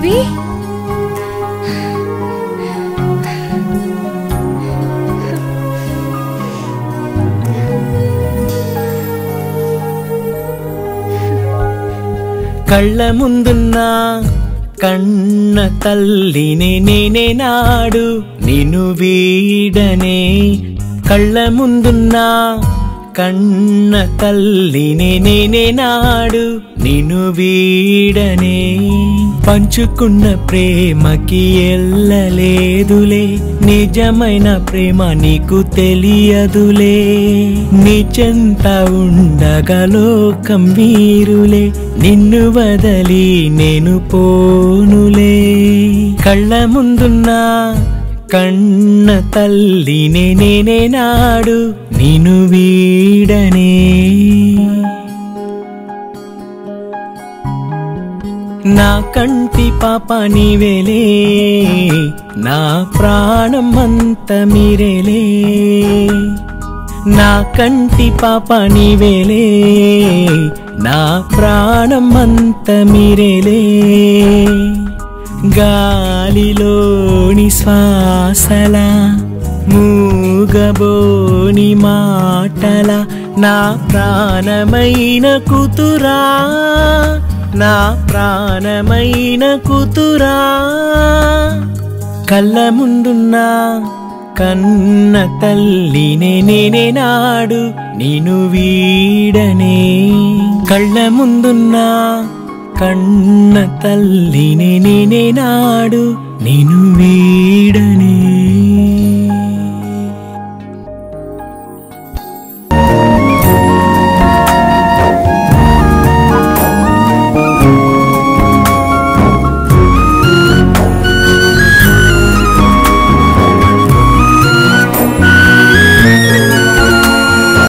రవి కళ్ళ ముందున్నా కన్న తల్లినే నేనే నాడు నిన్ను వీడనే కళ్ళ ముందున్నా కన్న తల్లినే నేనే నాడు నిన్ను వీడనే పంచుకున్న ప్రేమకి ఎల్లలేదులే నిజమైన ప్రేమ నీకు తెలియదులే నీ చెంత ఉండగా లోకం వీరులే నిన్ను వదలి నేను పోనులే కళ్ళ ముందున్నా కన్న తల్లినే నేనే నాడు నిన్ను వీడనే నా కంటి పాప నీవేలే నా ప్రాణం అంత మీరేలే నా కంటి పాప నీవేలే నా ప్రాణం అంత మీరేలే గాలిలోని శ్వాసల మూగబోని మాటల నా ప్రాణమైన కూతురా నా ప్రాణమైన కూతురా కళ్ళ ముందున్నా కన్న తల్లినే నేనే నాడు నిన్ను వీడనే కళ్ళ ముందున్నా కన్న తల్లినే నేనే నాడు నిన్ను వీడనే